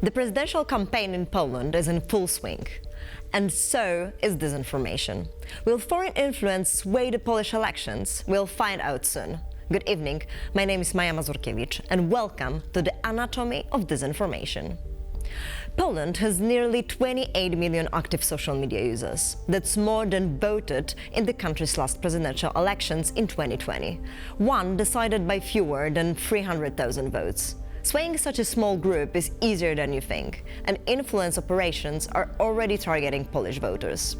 The presidential campaign in Poland is in full swing, and so is disinformation. Will foreign influence sway the Polish elections? We'll find out soon. Good evening, my name is Maja Mazurkiewicz, and welcome to the Anatomy of Disinformation. Poland has nearly 28 million active social media users. That's more than voted in the country's last presidential elections in 2020, one decided by fewer than 300,000 votes. Swaying such a small group is easier than you think, and influence operations are already targeting Polish voters.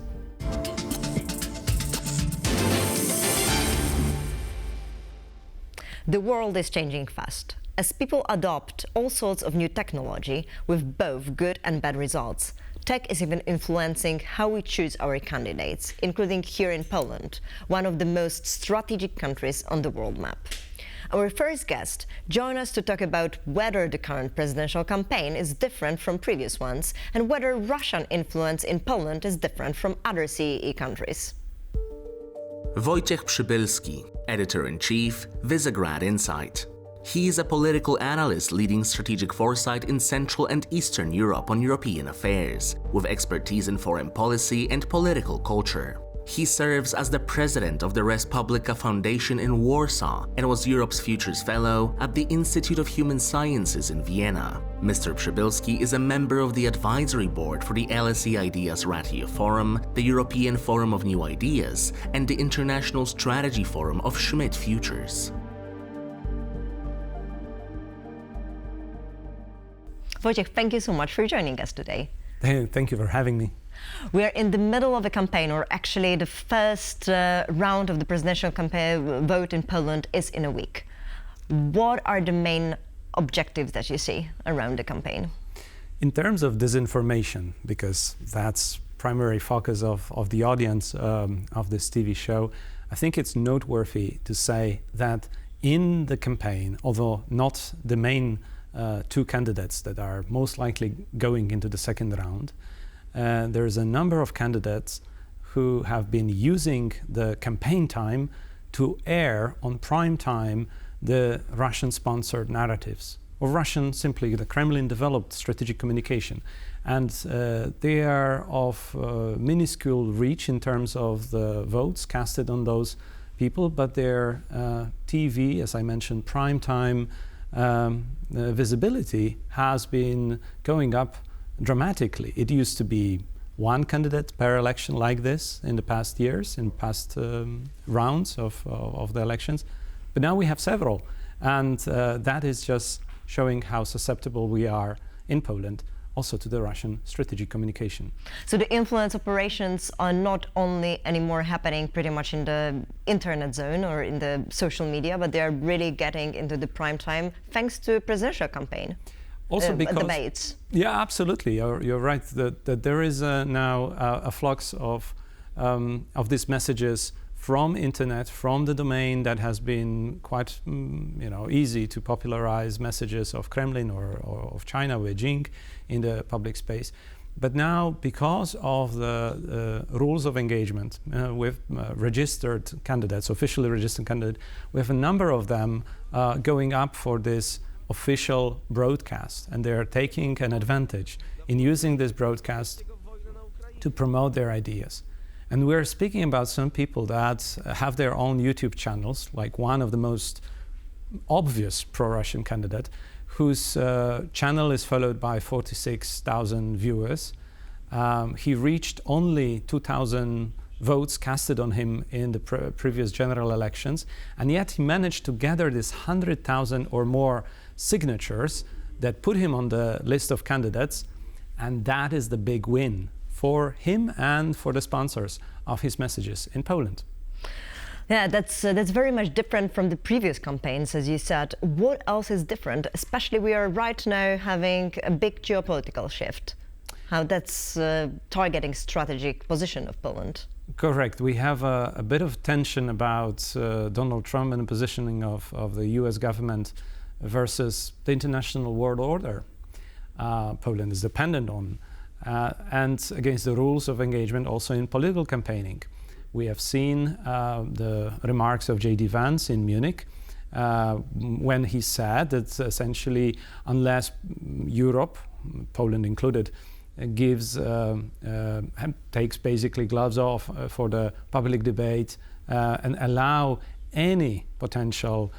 The world is changing fast. As people adopt all sorts of new technology with both good and bad results, tech is even influencing how we choose our candidates, including here in Poland, one of the most strategic countries on the world map. Our first guest joined us to talk about whether the current presidential campaign is different from previous ones and whether Russian influence in Poland is different from other CEE countries. Wojciech Przybylski, Editor-in-Chief, Visegrad Insight. He is a political analyst leading strategic foresight in Central and Eastern Europe on European affairs, with expertise in foreign policy and political culture. He serves as the president of the Respublika Foundation in Warsaw and was Europe's Futures Fellow at the Institute of Human Sciences in Vienna. Mr. Przybylski is a member of the advisory board for the LSE Ideas Ratio Forum, the European Forum of New Ideas, and the International Strategy Forum of Schmidt Futures. Wojciech, thank you so much for joining us today. Thank you for having me. We are in the middle of a campaign, or actually the first round of the presidential campaign vote in Poland is in a week. What are the main objectives that you see around the campaign? In terms of disinformation, because that's primary focus of the audience of this TV show, I think it's noteworthy to say that in the campaign, although not the main two candidates that are most likely going into the second round, there's a number of candidates who have been using the campaign time to air on prime time the Russian-sponsored narratives, or Russian, simply the Kremlin-developed strategic communication. And they are of minuscule reach in terms of the votes casted on those people, but their TV, as I mentioned, prime time visibility has been going up dramatically. It used to be one candidate per election like this in the past years, in past rounds of the elections, but now we have several, and that is just showing how susceptible we are in Poland also to the Russian strategic communication. So the influence operations are not only anymore happening pretty much in the internet zone or in the social media, but they are really getting into the prime time thanks to presidential campaign. Also because debates. Yeah, absolutely. You're right that there is now a flux of these messages from internet, from the domain that has been quite easy to popularize messages of Kremlin or of China, Beijing, in the public space. But now, because of the rules of engagement with registered candidates, officially registered candidates, we have a number of them going up for this official broadcast, and they're taking an advantage in using this broadcast to promote their ideas. And we're speaking about some people that have their own YouTube channels, like one of the most obvious pro-Russian candidate, whose channel is followed by 46,000 viewers. He reached only 2,000 votes casted on him in the previous general elections, and yet he managed to gather this 100,000 or more signatures that put him on the list of candidates, and that is the big win for him and for the sponsors of his messages in Poland. Yeah, that's very much different from the previous campaigns, as you said. What else is different? Especially we are right now having a big geopolitical shift. How that's targeting strategic position of Poland. Correct. We have a bit of tension about Donald Trump and the positioning of the US government versus the international world order Poland is dependent on, and against the rules of engagement also in political campaigning. We have seen the remarks of J.D. Vance in Munich when he said that essentially unless Europe Poland included, takes basically gloves off for the public debate and allow any potential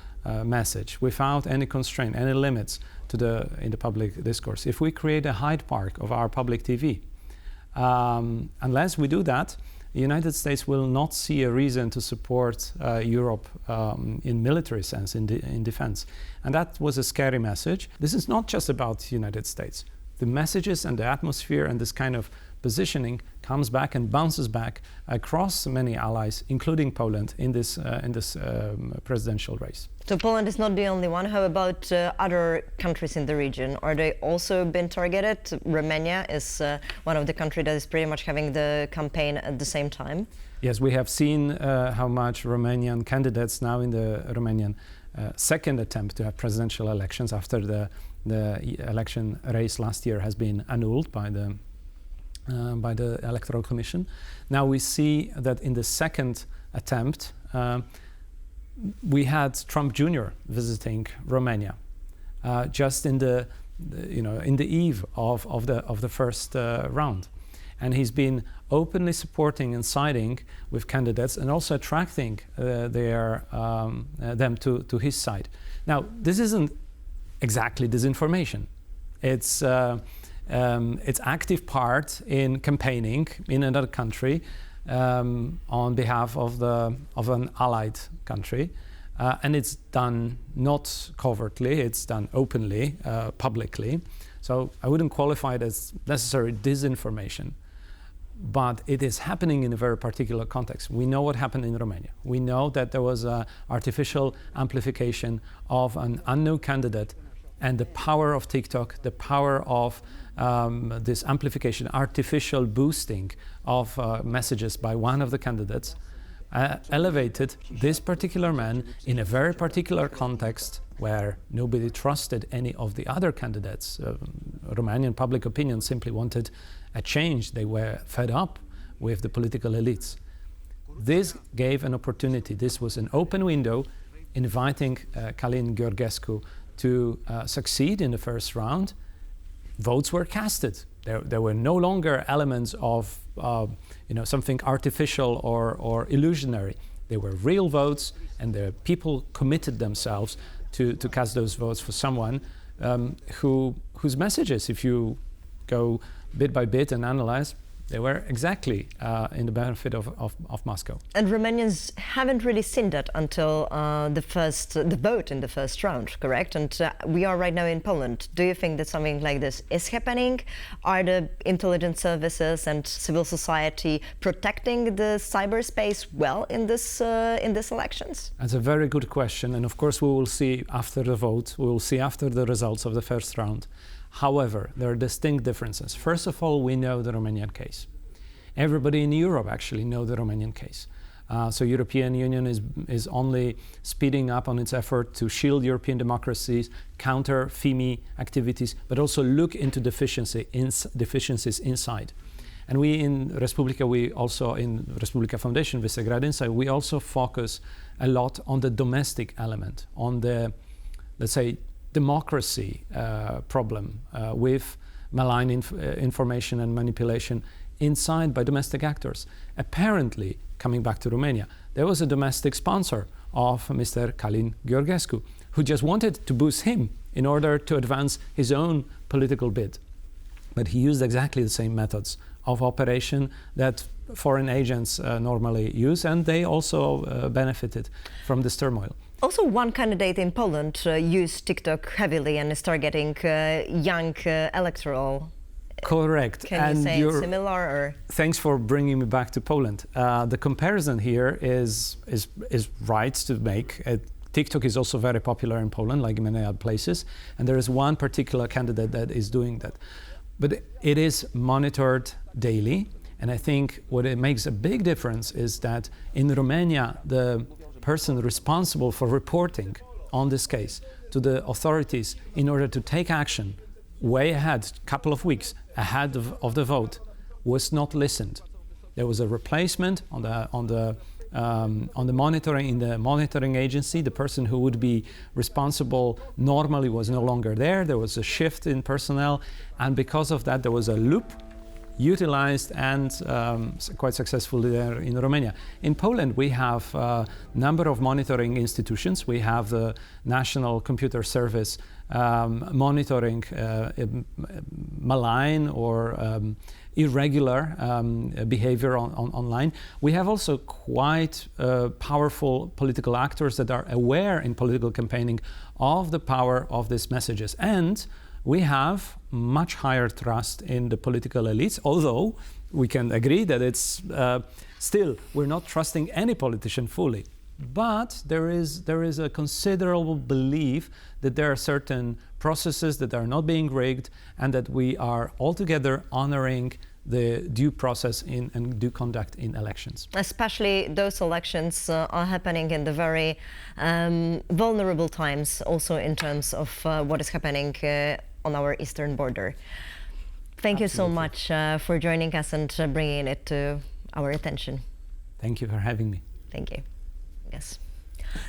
message without any constraint, any limits in the public discourse. If we create a Hyde Park of our public TV, unless we do that, the United States will not see a reason to support Europe in military sense, in defense. And that was a scary message. This is not just about the United States. The messages and the atmosphere and this kind of positioning comes back and bounces back across many allies, including Poland, in this presidential race. So Poland is not the only one. How about other countries in the region? Are they also been targeted? Romania is one of the countries that is pretty much having the campaign at the same time. Yes, we have seen how much Romanian candidates now in the Romanian second attempt to have presidential elections after the election race last year has been annulled by the Electoral Commission. Now we see that in the second attempt, we had Trump Jr. visiting Romania, just in the eve of the first round, and he's been openly supporting and siding with candidates and also attracting them to his side. Now this isn't exactly disinformation. It's active part in campaigning in another country on behalf of an allied country, and it's done not covertly, it's done openly, publicly. So I wouldn't qualify it as necessary disinformation, but it is happening in a very particular context. We know what happened in Romania. We know that there was an artificial amplification of an unknown candidate, and the power of TikTok, the power of this amplification, artificial boosting of messages by one of the candidates elevated this particular man in a very particular context where nobody trusted any of the other candidates. Romanian public opinion simply wanted a change. They were fed up with the political elites. This gave an opportunity. This was an open window inviting Călin Gheorghescu to succeed in the first round. Votes were casted. There were no longer elements of something artificial or illusionary. They were real votes, and the people committed themselves to cast those votes for someone whose messages, if you go bit by bit and analyze, they were exactly in the benefit of Moscow. And Romanians haven't really seen that until the vote in the first round, correct? And we are right now in Poland. Do you think that something like this is happening? Are the intelligence services and civil society protecting the cyberspace well in this elections? That's a very good question, and of course we will see after the vote. We will see after the results of the first round. However, there are distinct differences. First of all, we know the Romanian case. Everybody in Europe actually know the Romanian case. So European Union is only speeding up on its effort to shield European democracies, counter FIMI activities, but also look into deficiencies inside. And we in Respublika, in Respublika Foundation, Visegrad Insight, we also focus a lot on the domestic element, on the, let's say, democracy problem with malign information and manipulation inside by domestic actors. Apparently, coming back to Romania, there was a domestic sponsor of Mr. Călin Gheorghescu who just wanted to boost him in order to advance his own political bid. But he used exactly the same methods of operation that foreign agents normally use, and they also benefited from this turmoil. Also, one candidate in Poland used TikTok heavily and is targeting young electoral. Correct. Can you say it's similar? Or? Thanks for bringing me back to Poland. The comparison here is right to make. TikTok is also very popular in Poland, like in many other places, and there is one particular candidate that is doing that. But it is monitored daily, and I think what it makes a big difference is that in Romania, the person responsible for reporting on this case to the authorities in order to take action way ahead, couple of weeks ahead of the vote, was not listened. There was a replacement on the on the monitoring, in the monitoring agency, the person who would be responsible normally was no longer there. There was a shift in personnel, and because of that, there was a loop utilized and quite successfully there in Romania. In Poland, we have a number of monitoring institutions. We have the National Computer Service monitoring malign or irregular behavior online. We have also quite powerful political actors that are aware in political campaigning of the power of these messages. And we have much higher trust in the political elites, although we can agree that it's still, we're not trusting any politician fully. But there is a considerable belief that there are certain processes that are not being rigged and that we are altogether honoring the due process and due conduct in elections. Especially those elections are happening in the very vulnerable times, also in terms of what is happening on our eastern border. Thank you so much for joining us and bringing it to our attention. Thank you for having me. Thank you. Yes.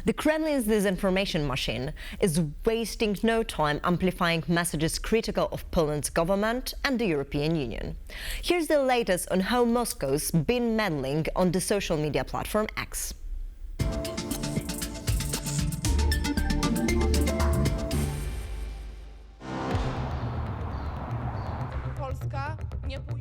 The Kremlin's disinformation machine is wasting no time amplifying messages critical of Poland's government and the European Union. Here's the latest on how Moscow's been meddling on the social media platform X. Polska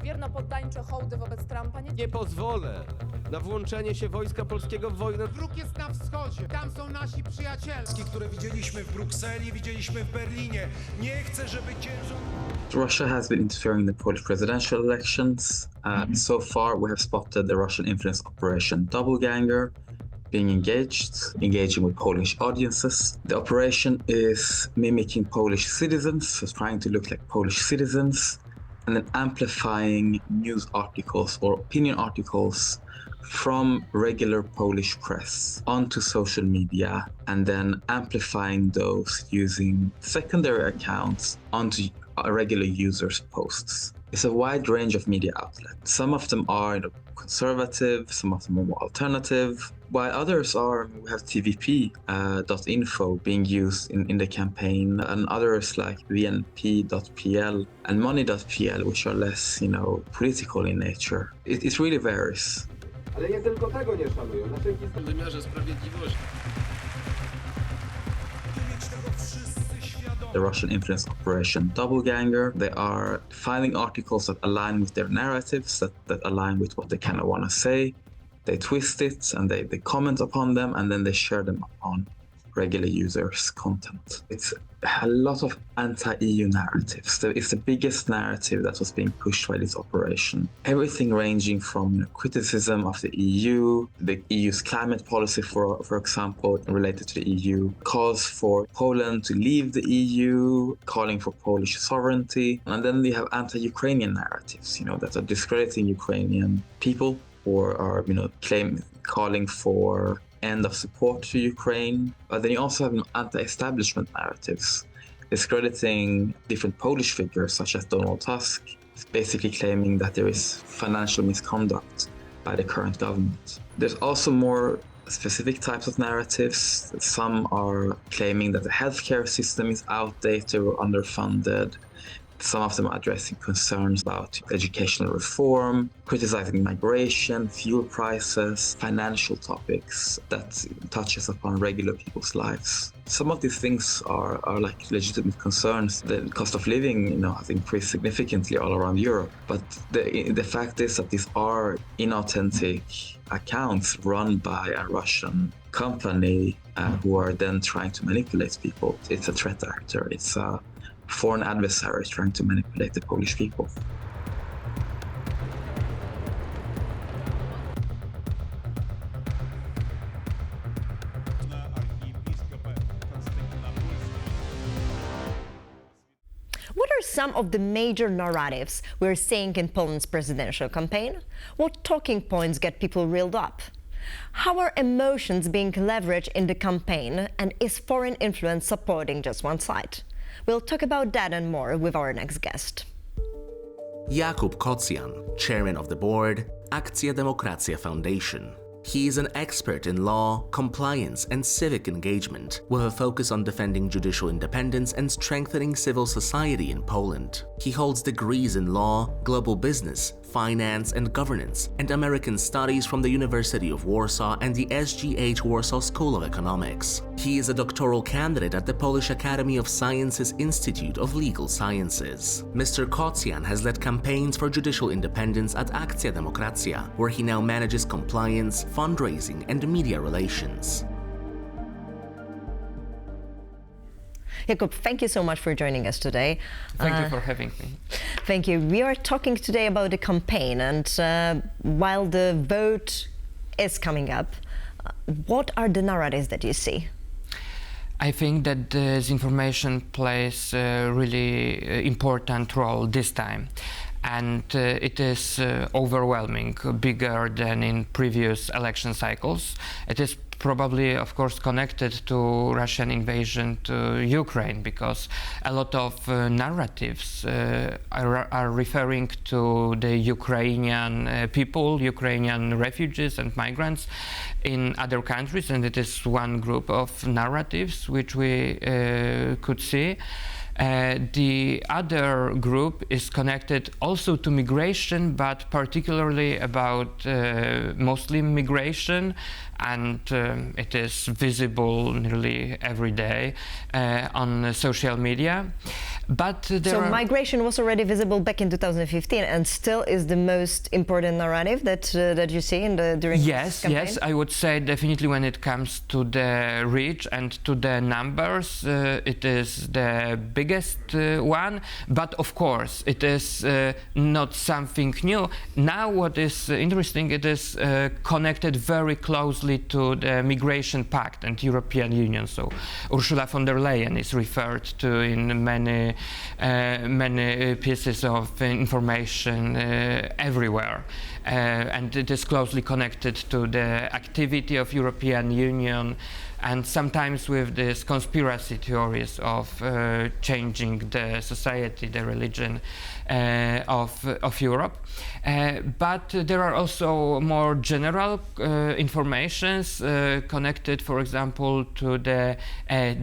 wiernopoddańcze hołdy wobec Trumpa Nie pozwolę na włączenie się wojska polskiego w wojnę. Wróg jest na wschodzie, tam są nasi przyjaciele. Które widzieliśmy w Brukseli, widzieliśmy w Berlinie. Nie chcę, żeby ciężar... Russia has been interfering in the Polish presidential elections. So far, we have spotted the Russian influence operation Doppelganger being engaging with Polish audiences. The operation is mimicking Polish citizens, so trying to look like Polish citizens, and then amplifying news articles or opinion articles from regular Polish press onto social media, and then amplifying those using secondary accounts onto regular users' posts. It's a wide range of media outlets. Some of them are conservative, some of them are more alternative, while others are, we have tvp.info being used in the campaign, and others like vnp.pl and money.pl, which are less, political in nature. It really varies. Ale nie tylko tego nie szanują. Na tym wymiarze sprawiedliwości. The Russian influence operation Doppelganger. They are finding articles that align with their narratives, that align with what they kind of want to say. They twist it and they comment upon them, and then they share them on regular users' content. It's a lot of anti-EU narratives. It's the biggest narrative that was being pushed by this operation. Everything ranging from criticism of the EU, the EU's climate policy, for example, related to the EU, calls for Poland to leave the EU, calling for Polish sovereignty, and then we have anti-Ukrainian narratives, that are discrediting Ukrainian people or are, calling for end of support to Ukraine. But then you also have anti-establishment narratives, discrediting different Polish figures such as Donald Tusk, basically claiming that there is financial misconduct by the current government. There's also more specific types of narratives. Some are claiming that the healthcare system is outdated or underfunded. Some of them are addressing concerns about educational reform, criticizing migration, fuel prices, financial topics that touches upon regular people's lives. Some of these things are like legitimate concerns. The cost of living, has increased significantly all around Europe. But the fact is that these are inauthentic accounts run by a Russian company who are then trying to manipulate people. It's a threat actor. It's a foreign adversary trying to manipulate the Polish people. What are some of the major narratives we're seeing in Poland's presidential campaign? What talking points get people riled up? How are emotions being leveraged in the campaign, and is foreign influence supporting just one side? We'll talk about that and more with our next guest. Jakub Kocjan, chairman of the board, Akcja Demokracja Foundation. He is an expert in law, compliance, and civic engagement, with a focus on defending judicial independence and strengthening civil society in Poland. He holds degrees in law, global business, finance and governance, and American studies from the University of Warsaw and the SGH Warsaw School of Economics. He is a doctoral candidate at the Polish Academy of Sciences Institute of Legal Sciences. Mr. Kocjan has led campaigns for judicial independence at Akcja Demokracja, where he now manages compliance, fundraising, and media relations. Jakub, thank you so much for joining us today. Thank you for having me. Thank you. We are talking today about the campaign, and while the vote is coming up, what are the narratives that you see? I think that disinformation plays a really important role this time. And it is overwhelming, bigger than in previous election cycles. It is probably, of course, connected to Russian invasion to Ukraine, because a lot of narratives are referring to the Ukrainian people, Ukrainian refugees and migrants in other countries, and it is one group of narratives which we could see. The other group is connected also to migration, but particularly about Muslim migration, and it is visible nearly every day on social media. But so migration was already visible back in 2015, and still is the most important narrative that you see during this campaign? Yes, I would say definitely when it comes to the reach and to the numbers, it is the biggest one. But of course, it is not something new. Now, what is interesting, it is connected very closely to the Migration Pact and European Union. So Ursula von der Leyen is referred to in many pieces of information everywhere, and it is closely connected to the activity of European Union, and sometimes with these conspiracy theories of changing the society, the religion of Europe. But there are also more general informations connected, for example, to the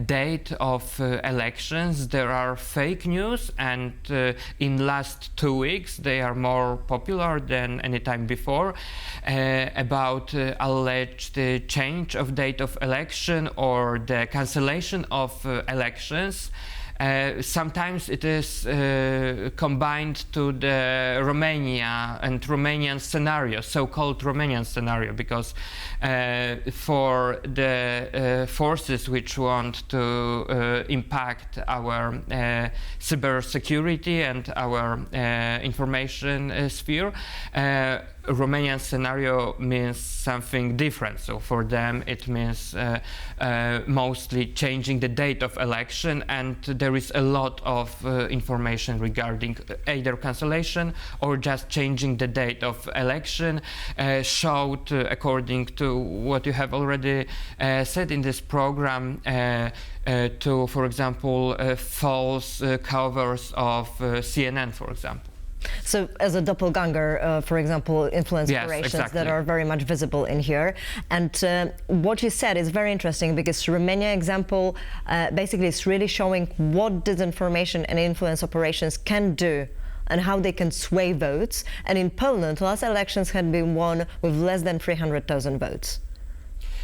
date of elections. There are fake news, and in last 2 weeks they are more popular than any time before, about alleged change of date of election or the cancellation of elections. Sometimes it is combined to the Romania and Romanian scenario, so-called Romanian scenario, because for the forces which want to impact our cybersecurity and our information sphere, Romanian scenario means something different. So for them it means mostly changing the date of election, and there is a lot of information regarding either cancellation or just changing the date of election, showed according to what you have already said in this program, to, for example, false covers of CNN, for example. So as a doppelganger, for example, influence operations exactly. that are very much visible in here. And what you said is very interesting, because Romania example basically is really showing what disinformation and influence operations can do and how they can sway votes. And in Poland, last elections had been won with less than 300,000 votes.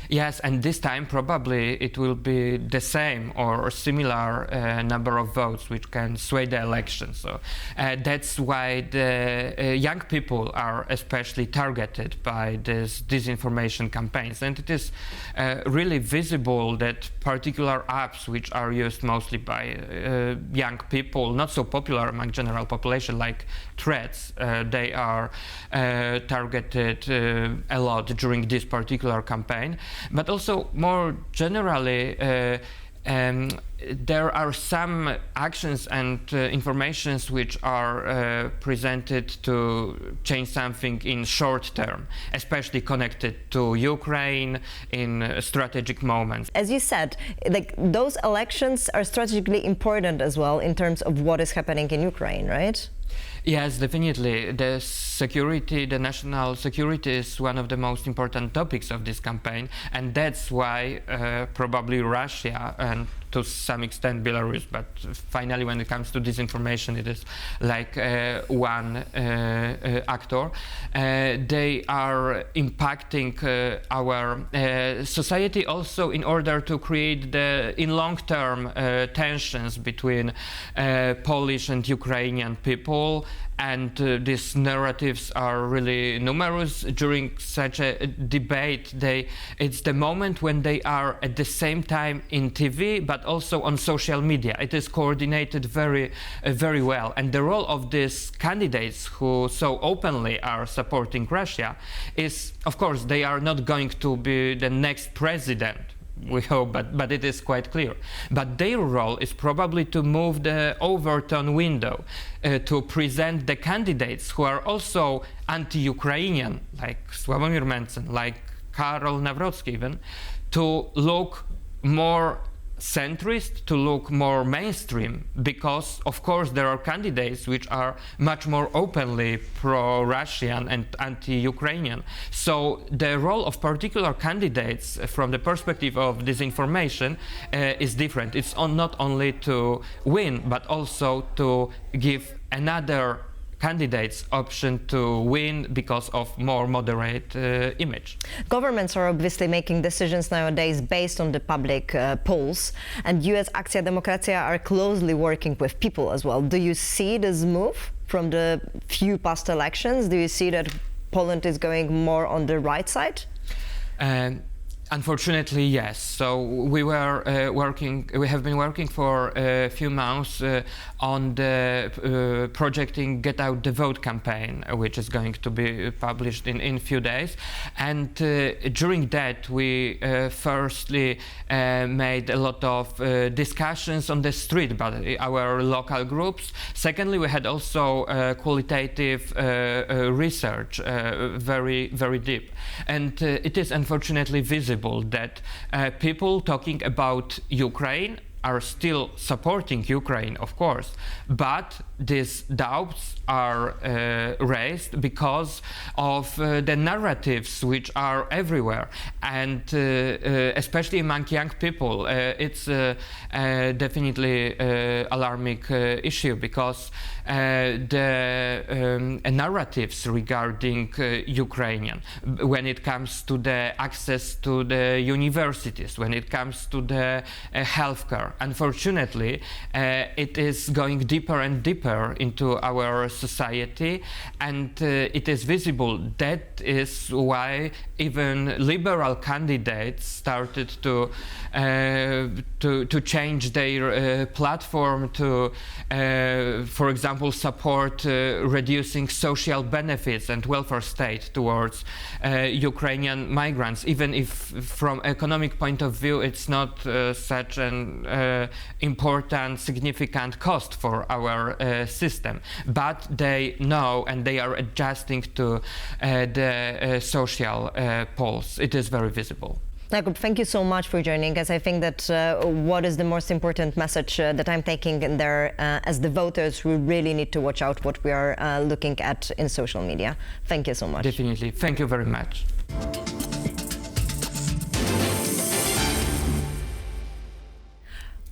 Yes, and this time probably it will be the same or similar number of votes which can sway the election. So that's why the young people are especially targeted by this disinformation campaigns. And it is really visible that particular apps which are used mostly by young people, not so popular among general population, like Threads, they are targeted a lot during this particular campaign. But also more generally, there are some actions and informations which are presented to change something in short term, especially connected to Ukraine in strategic moments. As you said, like, those elections are strategically important as well in terms of what is happening in Ukraine, right? Yes, definitely. The national security is one of the most important topics of this campaign, and that's why probably Russia and to some extent Belarus, but finally when it comes to disinformation it is like one actor. They are impacting our society also in order to create in long-term tensions between Polish and Ukrainian people, and these narratives are really numerous. During such a debate, it's the moment when they are at the same time in TV but also on social media. It is coordinated very well, and the role of these candidates who so openly are supporting Russia is, of course, they are not going to be the next president, we hope, but it is quite clear. But their role is probably to move the Overton window, to present the candidates who are also anti-Ukrainian, like Sławomir Mencen, like Karol Nawrocki even, to look more centrist, to look more mainstream, because of course there are candidates which are much more openly pro-Russian and anti-Ukrainian. So the role of particular candidates from the perspective of disinformation is different. It's not only to win, but also to give another candidates option to win because of more moderate image. Governments are obviously making decisions nowadays based on the public polls, and you as Akcja Demokracja are closely working with people as well. Do you see this move from the few past elections? Do you see that Poland is going more on the right side? Unfortunately, yes. So we have been working for a few months on the projecting Get Out the Vote campaign, which is going to be published in few days. And during that, we firstly made a lot of discussions on the street by our local groups. Secondly, we had also qualitative research, very deep. And it is unfortunately visible that people talking about Ukraine are still supporting Ukraine, of course, but these doubts are raised because of the narratives which are everywhere, and especially among young people, it's definitely alarming issue, because the narratives regarding Ukrainian, when it comes to the access to the universities, when it comes to the healthcare, unfortunately, it is going deeper and deeper into our society, and it is visible. That is why even liberal candidates started to change their platform to, for example, support reducing social benefits and welfare state towards Ukrainian migrants, even if from economic point of view it's not such an important, significant cost for our system. But they know and they are adjusting to the social polls. It is very visible. Jakub, thank you so much for joining us. I think that what is the most important message that I'm taking in there as the voters, we really need to watch out what we are looking at in social media. Thank you so much. Definitely. Thank you very much.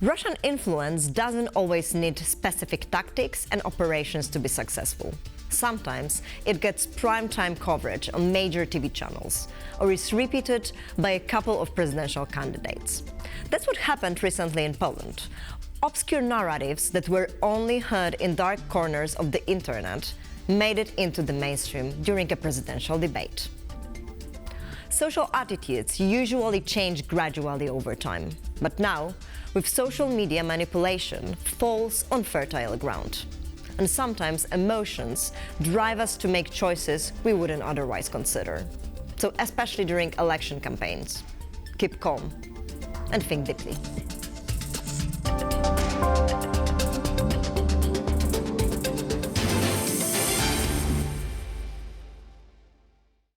Russian influence doesn't always need specific tactics and operations to be successful. Sometimes it gets prime-time coverage on major TV channels, or is repeated by a couple of presidential candidates. That's what happened recently in Poland. Obscure narratives that were only heard in dark corners of the internet made it into the mainstream during a presidential debate. Social attitudes usually change gradually over time, but now, with social media, manipulation falls on fertile ground. And sometimes emotions drive us to make choices we wouldn't otherwise consider. So especially during election campaigns. Keep calm and think deeply.